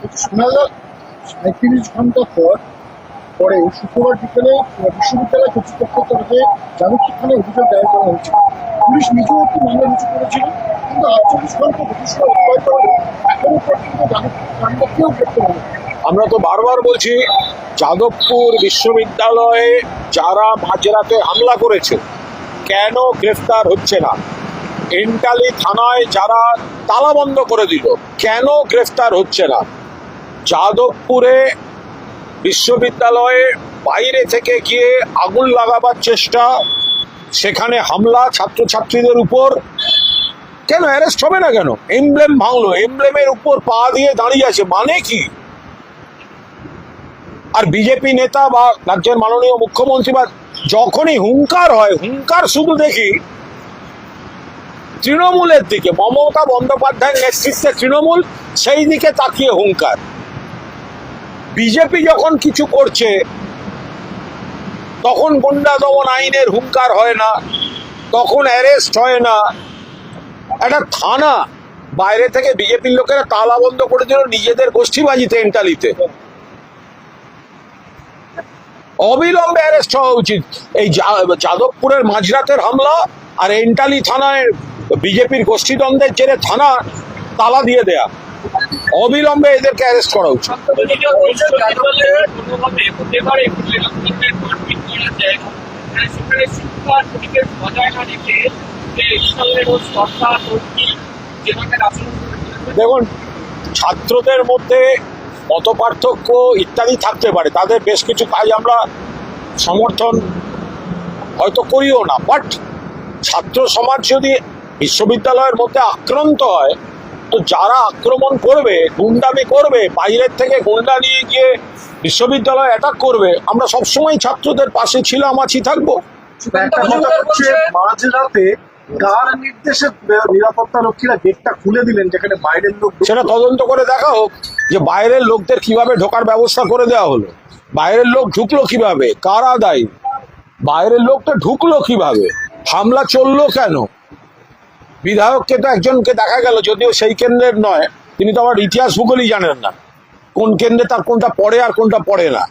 শোনা যায় ৩৭ ঘন্টা পরে শুক্রবার বিকেলে বিশ্ববিদ্যালয় কর্তৃপক্ষের তরফে যাদবপুর থানায় অভিযোগ দায়ের করা হয়েছিল। পুলিশ নিজেও একটি মামলা রুজু করেছিল, কিন্তু ৪৮ ঘন্টা গতিশীল অব্যাহত হলে এখনো পর্যন্ত যাদবপুর কর্মীকেও গ্রেপ্তার হলো। আমরা তো বারবার বলছি, যাদবপুর বিশ্ববিদ্যালয়ে যারা মাঝরাতে হামলা করেছে কেন গ্রেফতার হচ্ছে না? এন্টালি থানায় যারা তালা বন্ধ করে দিল কেন গ্রেফতার হচ্ছে না? যাদবপুরে বিশ্ববিদ্যালয়ে বাইরে থেকে গিয়ে আগুন লাগাবার চেষ্টা, সেখানে হামলা ছাত্রছাত্রীদের উপর, কেন অ্যারেস্ট হবে না? কেন এমব্লেম ভাঙলো, এমব্লেমের উপর পা দিয়ে দাঁড়িয়ে আছে, মানে কি? আর বিজেপি নেতা বা রাজ্যের মাননীয় মুখ্যমন্ত্রী বা যখনই হুঙ্কার হয়, হুঙ্কার শুধু দেখি তৃণমূলের দিকে, মমতা বন্দ্যোপাধ্যায়ের নেতৃত্বে তৃণমূল, সেই দিকে তাকিয়ে হুঙ্কার। বিজেপি যখন কিছু করছে তখন গুন্ডা দমন আইনের হুঙ্কার হয় না, তখন অ্যারেস্ট হয় না। একটা থানা বাইরে থেকে বিজেপির লোকেরা তালা বন্ধ করে দিল নিজেদের গোষ্ঠীবাজিতে, এন্টালিতে। অবিলম্বে অ্যারেস্ট হওয়া উচিত। এই যাদবপুরের মাঝরাতের হামলা আর এন্টালি থানায় বিজেপির গোষ্ঠীদ্বন্দ্বের জেরে থানা তালা দিয়ে দেয়া, অবিলম্বে এদেরকে অ্যারেস্ট করা উচিত। দেখুন, ছাত্রদের মধ্যে মত পার্থক্য ইত্যাদি থাকতে পারে, তাদের বেশ কিছু কাজ আমরা সমর্থন হয়তো করিও না, বাট ছাত্র সমাজ যদি বিশ্ববিদ্যালয়ের মধ্যে আক্রান্ত হয়, তো যারা আক্রমণ করবে, গুন্ডামি করবে, বাইরের থেকে গুন্ডা নিয়ে গিয়ে বিশ্ববিদ্যালয় অ্যাটাক করবে, আমরা সবসময় ছাত্রদের পাশে ছিলাম, আছি, থাকবো। মাঝরাতে কার নির্দেশে নিরাপত্তা রক্ষীরা গেটটা খুলে দিলেন যেখানে বাইরের লোক? সেটা তদন্ত করে দেখা হোক যে বাইরের লোকদের কিভাবে ঢোকার ব্যবস্থা করে দেওয়া হলো, বাইরের লোক ঢুকলো কিভাবে, কারা দায়ী, বাইরের লোকটা ঢুকলো কিভাবে, হামলা চললো কেন? বিধায়ককে তো একজনকে দেখা গেল, যদিও সেই কেন্দ্রের নয়, তিনি তো আবার ইতিহাস ভূগোলই জানেন না কোন কেন্দ্রে তার কোনটা পড়ে আর কোনটা পড়ে না,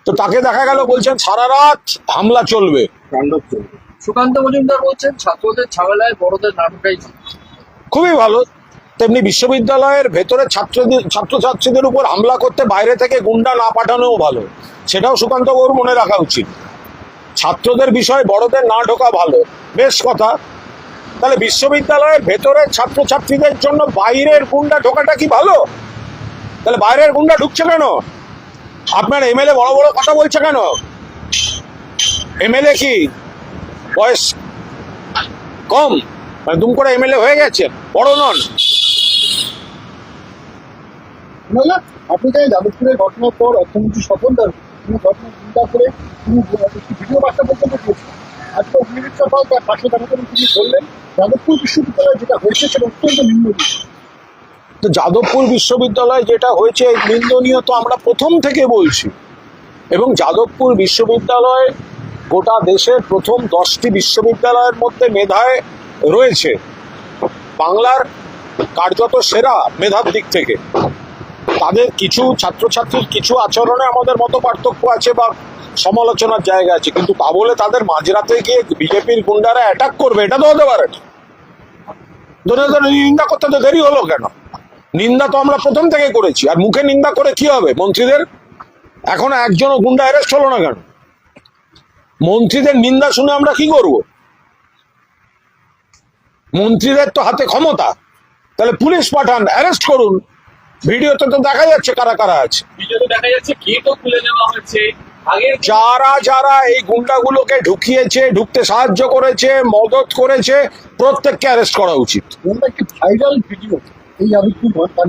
তো তাকে দেখা গেল বলছেন সারা রাত হামলা চলবে, তাণ্ডব চলবে। সুকান্ত মজুমদার বলছেন ছাত্রদের ঝামেলায় বড়দের নাটকাই। খুবই ভালো। তেমনি বিশ্ববিদ্যালয়ের ভেতরে ছাত্রছাত্রীদের উপর হামলা করতে বাইরে থেকে গুন্ডা না পাঠানোও ভালো, সেটাও সুকান্ত বাবুর মনে রাখা উচিত। ছাত্রদের বিষয়ে বড়দের না ঢোকা ভালো, বেশ কথা। তাহলে বিশ্ববিদ্যালয়ের ভেতরে ছাত্রছাত্রীদের জন্য বাইরের গুন্ডা ঢোকাটা কি ভালো? তাহলে বাইরের গুন্ডা ঢুকছে কেন? আপনার এমএলএ বড় বড় কথা বলছে কেন? এমএলএ কি বয়স কম, মানে দুম করে এমএলএ হয়ে গেছে, বড় নন? আপনি তাই যাদবপুরের ঘটনার পর অর্থমন্ত্রী স্বপন দাস তিনি ঘটনা চিন্তা করে তিনি একটি ভিডিও বার্তা পর্যন্ত দিয়েছেন। আজকে অগ্নিমিত্রা পাল তার পাশে দাঁড়াতে তিনি বললেন যাদবপুর বিশ্ববিদ্যালয়ে যেটা হয়েছে সেটা অত্যন্ত নিন্দনীয়। তো যাদবপুর বিশ্ববিদ্যালয়ে যেটা হয়েছে নিন্দনীয় তো আমরা প্রথম থেকে বলছি, এবং যাদবপুর বিশ্ববিদ্যালয় গোটা দেশের প্রথম 10টি বিশ্ববিদ্যালয়ের মধ্যে মেধায় রয়েছে, বাংলার কার্যত সেরা মেধার দিক থেকে। তাদের কিছু ছাত্রছাত্রীর কিছু আচরণে আমাদের মত পার্থক্য আছে বা সমালোচনার জায়গা আছে, কিন্তু তা বলে তাদের মাঝরাতে গিয়ে বিজেপির গুন্ডারা অ্যাটাক করবে, এটা তো হতে পারে না। নিন্দা করতে তো দেরি হলো কেন? নিন্দা তো আমরা প্রথম থেকে করেছি। আর মুখে নিন্দা করে কি হবে মন্ত্রীদের? এখনো একজনও গুন্ডা অ্যারেস্ট হলো না কেন? মন্ত্রীদের নিন্দা শুনে আমরা কি করব? মন্ত্রীদের তো হাতে ক্ষমতা, তাহলে পুলিশ পাঠান, অ্যারেস্ট করুন। ভিডিওতে তো দেখা যাচ্ছে কারা কারা আছে। ভিডিওতে দেখা যাচ্ছে গেটও খুলে দেওয়া হয়েছে। যারা যারা এই গুন্ডাগুলোকে ঢুকিয়েছে, ঢুকতে সাহায্য করেছে, মদত করেছে, প্রত্যেককে অ্যারেস্ট করা উচিত। একটি ভাইরাল ভিডিও এই যাদবপুর ঘটনা,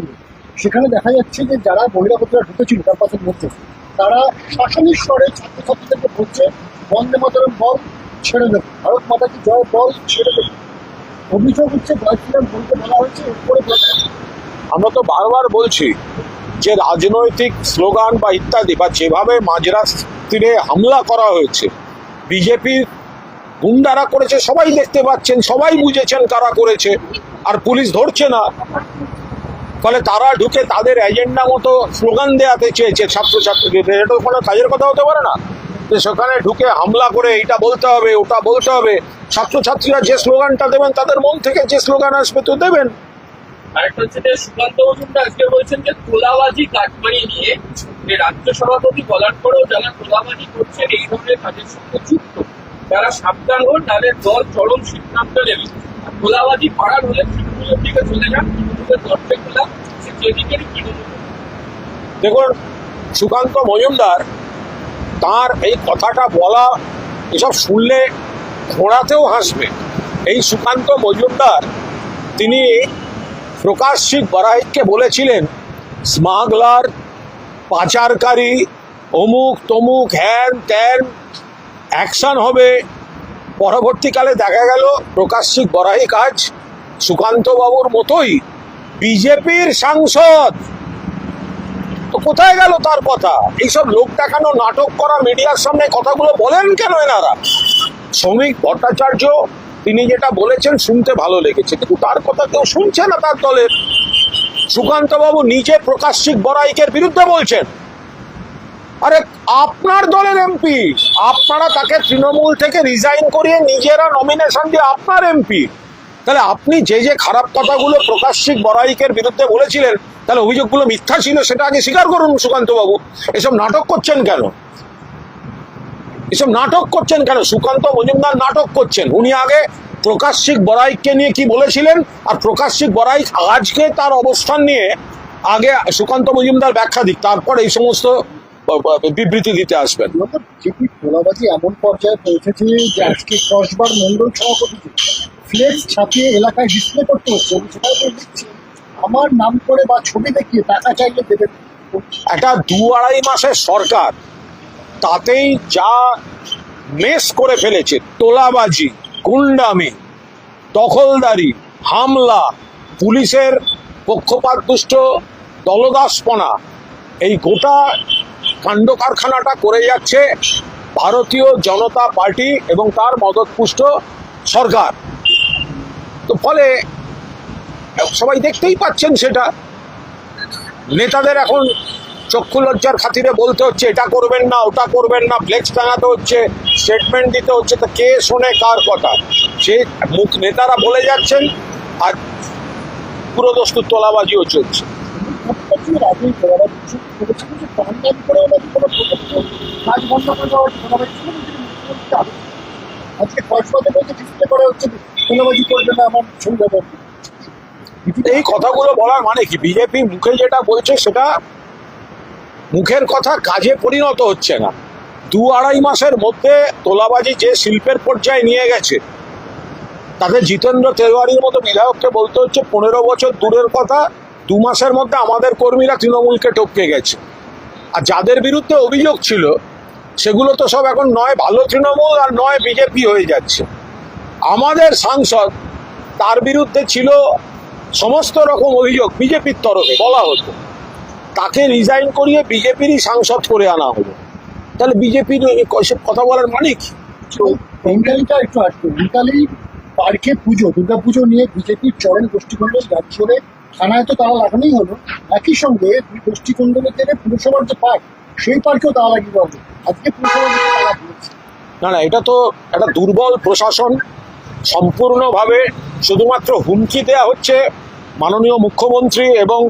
সেখানে দেখা যাচ্ছে যে যারা বহিরাগতরা ঢুকেছিল ক্যাম্পাসের মধ্যে, তারা শাসনের স্বরে ছাত্রছাত্রীদেরকে বলছে বন্দে মাতরম বল ছেড়ে দেবে, ভারত মাতা কি জয় বল ছেড়ে দেবে। অভিযোগ হচ্ছে বয়ফ্রেন্ড বলতে বলা হয়েছে উপরে। আমরা তো বারবার বলছি যে রাজনৈতিক স্লোগান বা ইত্যাদি বা যেভাবে মাঝরাতে হামলা করা হয়েছে, বিজেপির গুন্ডারা করেছে, সবাই দেখতে পাচ্ছেন, সবাই বুঝেছেন কারা করেছে, আর পুলিশ ধরছে না। ফলে তারা ঢুকে তাদের এজেন্ডা মতো স্লোগান দেওয়াতে চেয়েছে ছাত্রছাত্রীদের। এটা তো কোনো কাজের কথা হতে পারে না যে সেখানে ঢুকে হামলা করে এটা বলতে হবে ওটা বলতে হবে। ছাত্রছাত্রীরা যে স্লোগানটা দেবেন তাদের মন থেকে যে স্লোগান আসবে তো দেবেন। আরেকটা হচ্ছে যে সুকান্ত মজুমদার আজকে বলছেন যে তোলাবাজি কাটমানি নিয়ে যে রাজ্য সভাপতি বলার পরেও যারা তোলাবাজি করছেন এই ধরনের কাজের সঙ্গে যুক্ত তারা সাবধান হন, তাদের দল চরম সিদ্ধান্ত নেবে। আর তোলাবাজি পাড়ার হলে তৃণমূলের দিকে চলে যান, তৃণমূলের দরজা খোলা সে যেদিকেরই তৃণমূল। দেখুন, সুকান্ত মজুমদার তার এই কথাটা বলা, এসব শুনলে ঘোড়াতেও হাসবে। এই সুকান্ত মজুমদার তিনি প্রকাশ সিং বারাইককে বলেছিলেন স্মাগলার, পাচারকারী, অমুক তমুক, হ্যান ত্যান, অ্যাকশন হবে। পরবর্তীকালে দেখা গেল প্রকাশ সিং বারাইক আজ সুকান্তবাবুর মতোই বিজেপির সাংসদ। তো কোথায় গেল তার কথা? এইসব লোক দেখানো নাটক করা মিডিয়ার সামনে কথাগুলো বলেন কেন এনারা? শ্রমিক ভট্টাচার্য তিনি যেটা বলেছেন শুনতে ভালো লেগেছে, কিন্তু তার কথা কেউ শুনছে না তার দলের। সুকান্তবাবু নিজে প্রকাশ সিং বড়াইকের বিরুদ্ধে বলছেন। আরে আপনার দলের এমপি, আপনারা তাকে তৃণমূল থেকে রিজাইন করিয়ে নিজেরা নমিনেশন দিয়ে আপনার এমপি, তাহলে আপনি যে যে খারাপ কথাগুলো প্রকাশ সিং বড়াইকের বিরুদ্ধে বলেছিলেন তাহলে অভিযোগগুলো মিথ্যা ছিল সেটা আগে স্বীকার করুন। সুকান্তবাবু এসব নাটক করছেন কেন? এসব নাটক করছেন কেন? সুকান্ত মজুমদার নাটক করছেন। উনি আগে প্রকাশ সিং বড়াইককে নিয়ে কি বলেছিলেন আর প্রকাশ সিং বড়াইক আজকে তার অবস্থান নিয়ে আগে সুকান্ত মজুমদার ব্যাখ্যা দিক, তারপর এই সমস্ত বিবৃতি দিতে আসবেন। বিজেপি তোলাবাজি এমন পর্যায়ে পৌঁছেছে যে আজকে 10 বার মন্ডল সভাপতিকে ফ্লেক্স ছাপিয়ে এলাকায় ডিসপ্লে করতে হচ্ছে। আমি সেটাই বলে দিচ্ছি, আমার নাম করে বা ছবি দেখিয়ে টাকা চাইলে দেবে। একটা 2-2.5 মাসের সরকার, তাতেই যা মেস করে ফেলেছে, তোলাবাজি, গুন্ডামি, দখলদারি, হামলা, পুলিশের পক্ষপাতদুষ্ট দলদাসপনা, এই গোটা কাণ্ড কারখানাটা করে যাচ্ছে ভারতীয় জনতা পার্টি এবং তার মদতপুষ্ট সরকার। তো ফলে সবাই দেখতেই পাচ্ছেন সেটা। নেতাদের এখন চক্ষু লজ্জার খাতিরে বলতে হচ্ছে এটা করবেন না ওটা করবেন না, ফ্লেক্স টাঙাতে হচ্ছে, স্টেটমেন্ট দিতে হচ্ছে। তো কে শোনে কার কথা? সে মুখ নেতারা বলে যাচ্ছেন আর পুরোদস্তুর তোলাবাজিও চলছে। আজকে কক্সবাজারে বলতে ডিসপ্লে করা হচ্ছে তোলাবাজি করবে না আমার ছবি ব্যবহার। এই কথাগুলো বলার মানে কি? বিজেপি মুখে যেটা বলছে সেটা মুখের কথা কাজে পরিণত হচ্ছে না। 2-2.5 মাসের মধ্যে তোলাবাজি যে শিল্পের পর্যায়ে নিয়ে গেছে, তাতে জিতেন্দ্র তেওয়ারির মতো বিধায়ককে বলতে হচ্ছে 15 বছর দূরের কথা, 2 মাসের মধ্যে আমাদের কর্মীরা তৃণমূলকে টপকে গেছে। আর যাদের বিরুদ্ধে অভিযোগ ছিল সেগুলো তো সব এখন নয় ভালো তৃণমূল আর নয় বিজেপি হয়ে যাচ্ছে। আমাদের সাংসদ, তার বিরুদ্ধে ছিল সমস্ত রকম অভিযোগ বিজেপির তরফে বলা হতো, তাকে রিজাইন করিয়ে বিজেপিরই সাংসদ করে আনা হলো। তাহলে বিজেপির কথা বলার মানে কি? বেঙ্গালিটা একটু আসবে। বেঙ্গালি পার্কে পুজো, দুর্গা পুজো নিয়ে বিজেপির চরম গোষ্ঠীকন্দল রাজ্যে থানায় তো তারা লাগানোই হলো। একই সঙ্গে গোষ্ঠীকন্দলের থেকে পুরসভার যে পার্ক, সেই পার্কেও তারা লাগিয়ে দেওয়া হলো। আজকে পুরসভা তারা দিয়েছে। না, এটা তো একটা দুর্বল প্রশাসন। সম্পূর্ণভাবে শুধুমাত্র হুমকি দেওয়া হচ্ছে মাননীয় মুখ্যমন্ত্রী এবং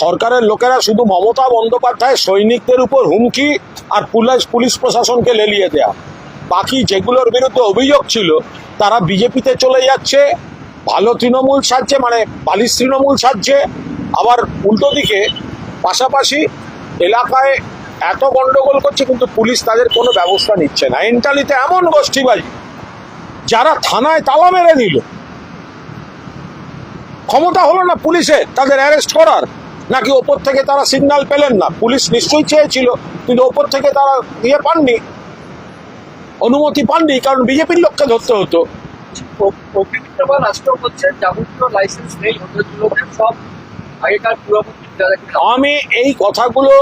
সরকারের লোকেরা, শুধু মমতা বন্দ্যোপাধ্যায় সৈনিকদের উপর হুমকি আর পুলিশ প্রশাসনকে লেলিয়ে দেয়া। বাকি যেগুলোর বিরুদ্ধে অভিযোগ ছিল তারা বিজেপিতে চলে যাচ্ছে, ভালো তৃণমূল সাজছে, মানে বালিশ তৃণমূল সাজছে। আবার উল্টো দিকে পাশাপাশি এলাকায় এত গন্ডগোল করছে কিন্তু পুলিশ তাদের কোনো ব্যবস্থা নিচ্ছে না। এন্টালিতে এমন গোষ্ঠীবাজি, যারা থানায় তালা মেরে দিল, ক্ষমতা হলো না পুলিশের তাদের অ্যারেস্ট করার, নাকি ওপর থেকে তারা সিগন্যাল পেলেন না? পুলিশ নিশ্চয়ই চেয়েছিল কিন্তু ওপর থেকে তারা পাননি, অনুমতি পাননি, কারণ বিজেপির লোককে ধরতে হতো। প্রকৃতিবান রাষ্ট্র হচ্ছে যাবতীয় লাইসেন্স নেই হোটেলগুলোকে, সব আগেকার পুরোপুরি। আমি এই কথাগুলো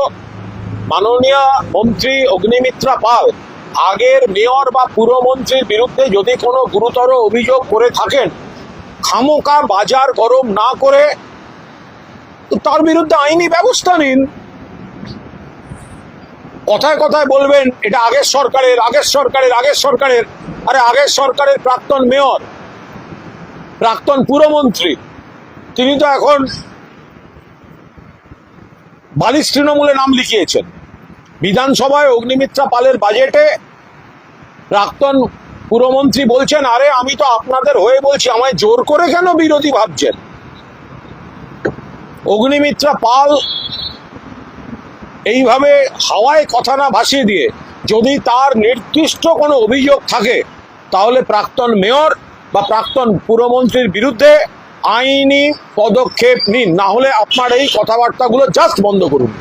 মাননীয় মন্ত্রী অগ্নিমিত্রা পাল আগের মেয়র বা পুরমন্ত্রীর বিরুদ্ধে যদি কোনো গুরুতর অভিযোগ করে থাকেন, খামোকা বাজার গরম না করে তো তার বিরুদ্ধে আইনি ব্যবস্থা নিন। কথায় কথায় বলবেন এটা আগের সরকারের আগের সরকারের আগের সরকারের, আরে আগের সরকারের প্রাক্তন মেয়র, প্রাক্তন পুরমন্ত্রী, তিনি তো এখন বালিশ তৃণমূলে নাম লিখিয়েছেন। বিধানসভায় অগ্নিমিত্রা পালের বাজেটে প্রাক্তন পুরমন্ত্রী বলছেন, আরে আমি তো আপনাদের হয়ে বলছি, আমায় জোর করে কেন বিরোধী ভাবছেন? অগ্নিমিত্রা পাল এইভাবে হাওয়ায় কথা না ভাসিয়ে দিয়ে যদি তার নির্দিষ্ট কোনো অভিযোগ থাকে তাহলে প্রাক্তন মেয়র বা প্রাক্তন পুরমন্ত্রীর বিরুদ্ধে আইনি পদক্ষেপ নিন, না হলে আপনার এই কথাবার্তাগুলো জাস্ট বন্ধ করুন।